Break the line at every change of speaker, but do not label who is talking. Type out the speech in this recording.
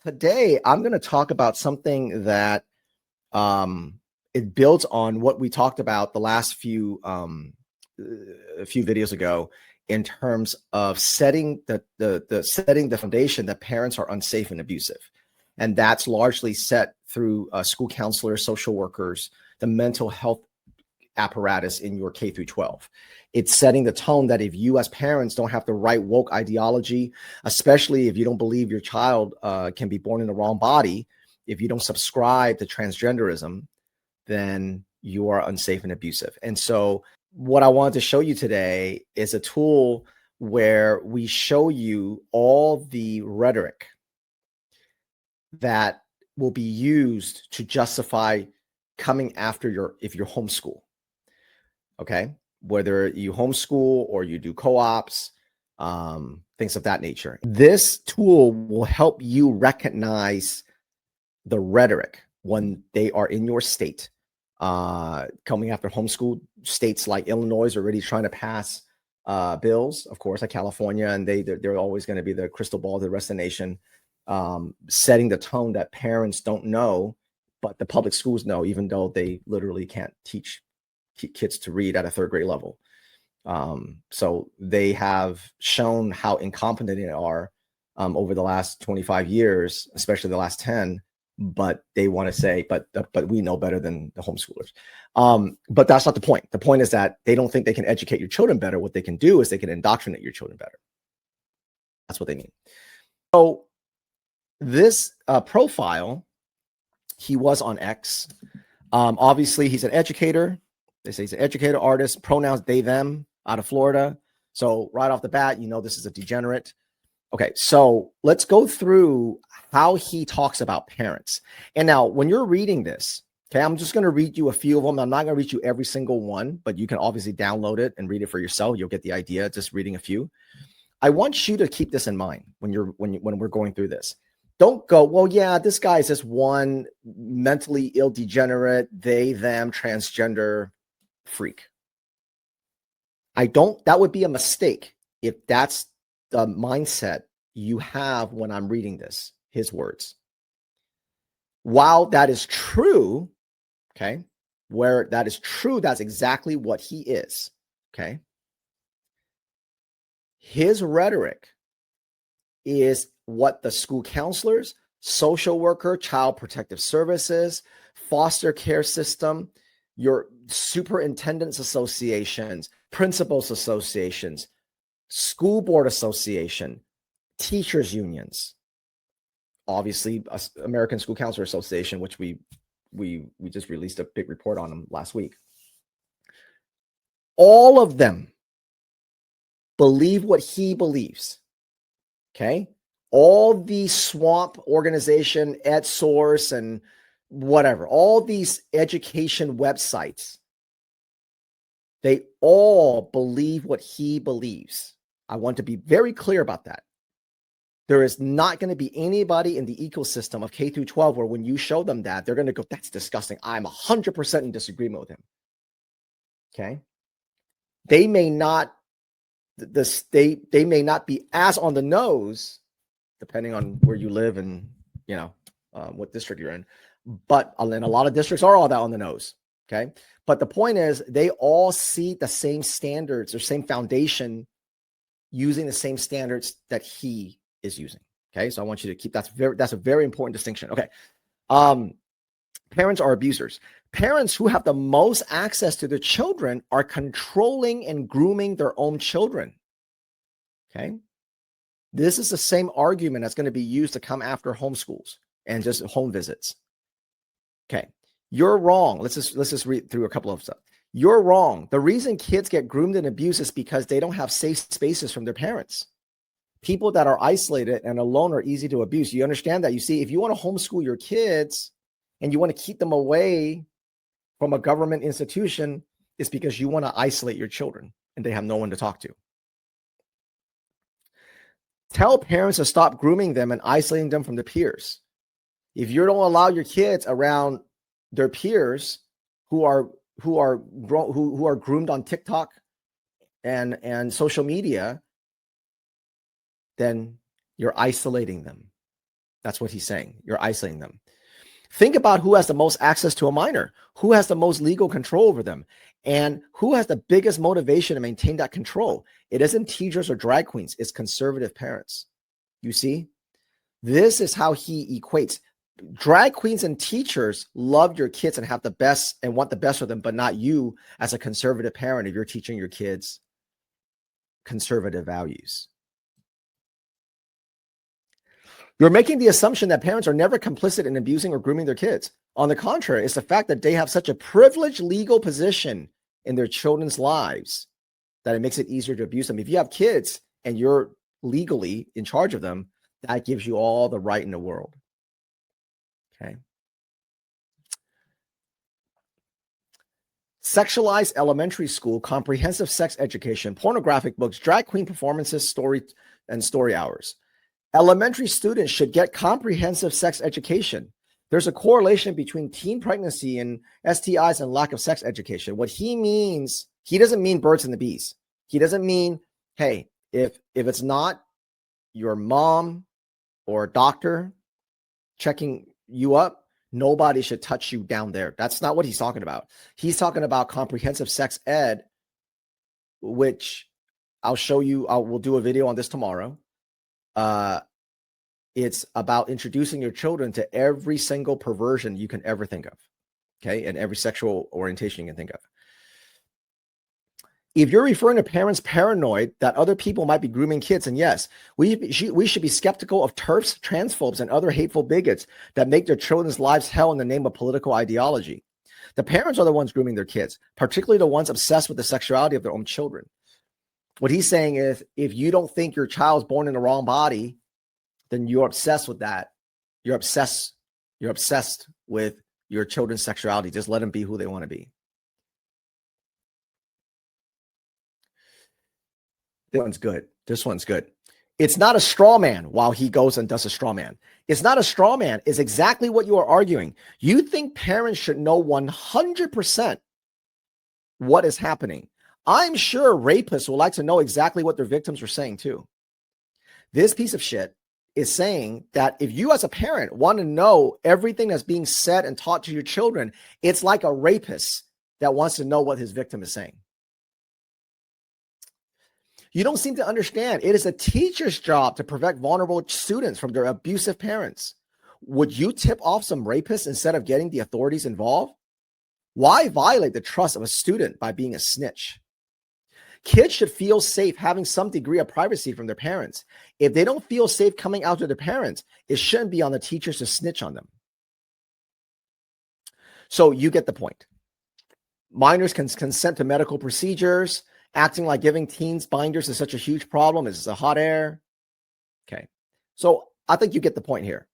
Today, I'm going to talk about something that it builds on what we talked about the last few videos ago in terms of setting the foundation that parents are unsafe and abusive. And that's largely set through school counselors, social workers, the mental health apparatus in your K through 12. It's setting the tone that if you as parents don't have the right woke ideology, especially if you don't believe your child can be born in the wrong body, if you don't subscribe to transgenderism, then you are unsafe and abusive. And so what I wanted to show you today is a tool where we show you all the rhetoric that will be used to justify coming after if you're homeschool. Okay, whether you homeschool or you do co-ops, things of that nature. This tool will help you recognize the rhetoric when they are in your state. Coming after homeschool, states like Illinois are already trying to pass bills, of course, like California, and they're always going to be the crystal ball of the rest of the nation, setting the tone that parents don't know, but the public schools know, even though they literally can't teach kids to read at a third grade level. So they have shown how incompetent they are over the last 25 years, especially the last 10, but they want to say, but we know better than the homeschoolers. But that's not the point. The point is that they don't think they can educate your children better. What they can do is they can indoctrinate your children better. That's what they mean. So this profile, he was on X. Obviously, he's an educator. They say he's an educator, artist, pronouns they, them, out of Florida. So right off the bat, you know this is a degenerate. Okay, so let's go through how he talks about parents. And now when you're reading this, okay, I'm just going to read you a few of them. I'm not going to read you every single one, but you can obviously download it and read it for yourself. You'll get the idea just reading a few. I want you to keep this in mind when we're going through this. Don't go, well, yeah, this guy is just one mentally ill degenerate, they, them, transgender freak. That would be a mistake if that's the mindset you have when I'm reading this, his words. While that is true, okay, where that is true, that's exactly what he is, okay? His rhetoric is what the school counselors, social worker, child protective services, foster care system, your superintendents associations, principals associations, school board association, teachers unions, obviously American School Counselor Association, which we just released a big report on them last week. All of them believe what he believes. Okay, all these swamp organization, EdSource, and whatever, all these education websites, they all believe what he believes. I want to be very clear about that. There is not going to be anybody in the ecosystem of K through 12 where when you show them that, they're going to go, that's disgusting. I'm 100% in disagreement with him. Okay. They may not, they may not be as on the nose, depending on where you live and, you know, what district you're in. But and a lot of districts are all that on the nose. Okay. But the point is, they all see the same standards or same foundation using the same standards that he is using. Okay. So I want you to keep that's a very important distinction. Okay. Parents are abusers. Parents who have the most access to their children are controlling and grooming their own children. Okay. This is the same argument that's going to be used to come after homeschools and just home visits. Okay. You're wrong. Let's just read through a couple of stuff. You're wrong. The reason kids get groomed and abused is because they don't have safe spaces from their parents. People that are isolated and alone are easy to abuse. You understand that? You see, if you want to homeschool your kids and you want to keep them away from a government institution, it's because you want to isolate your children and they have no one to talk to. Tell parents to stop grooming them and isolating them from their peers. If you don't allow your kids around their peers who are groomed on TikTok and social media, then you're isolating them. That's what he's saying. You're isolating them. Think about who has the most access to a minor, who has the most legal control over them, and who has the biggest motivation to maintain that control. It isn't teachers or drag queens, it's conservative parents. You see, this is how he equates. Drag queens and teachers love your kids and have the best and want the best for them, but not you as a conservative parent if you're teaching your kids conservative values. You're making the assumption that parents are never complicit in abusing or grooming their kids. On the contrary, it's the fact that they have such a privileged legal position in their children's lives that it makes it easier to abuse them. If you have kids and you're legally in charge of them, that gives you all the right in the world. Okay. Sexualized elementary school, comprehensive sex education, pornographic books, drag queen performances, story hours. Elementary students should get comprehensive sex education. There's a correlation between teen pregnancy and STIs and lack of sex education. What he means, he doesn't mean birds and the bees. He doesn't mean, hey, if it's not your mom or a doctor checking you up, nobody should touch you down there. That's not what he's talking about. He's talking about comprehensive sex ed, which I'll show you. We'll do a video on this tomorrow. It's about introducing your children to every single perversion you can ever think of, okay, and every sexual orientation you can think of. If you're referring to parents paranoid that other people might be grooming kids, and yes, we should be skeptical of TERFs, transphobes, and other hateful bigots that make their children's lives hell in the name of political ideology. The parents are the ones grooming their kids, particularly the ones obsessed with the sexuality of their own children. What he's saying is, if you don't think your child's born in the wrong body, then you're obsessed with that. You're obsessed with your children's sexuality. Just let them be who they want to be. This one's good. It's not a straw man while he goes and does a straw man. It's not a straw man. It's exactly what you are arguing. You think parents should know 100% what is happening. I'm sure rapists will like to know exactly what their victims are saying too. This piece of shit is saying that if you as a parent want to know everything that's being said and taught to your children, it's like a rapist that wants to know what his victim is saying. You don't seem to understand. It is a teacher's job to protect vulnerable students from their abusive parents. Would you tip off some rapists instead of getting the authorities involved? Why violate the trust of a student by being a snitch? Kids should feel safe having some degree of privacy from their parents. If they don't feel safe coming out to their parents, it shouldn't be on the teachers to snitch on them. So you get the point. Minors can consent to medical procedures. Acting like giving teens binders is such a huge problem. Is a hot air. Okay. So I think you get the point here.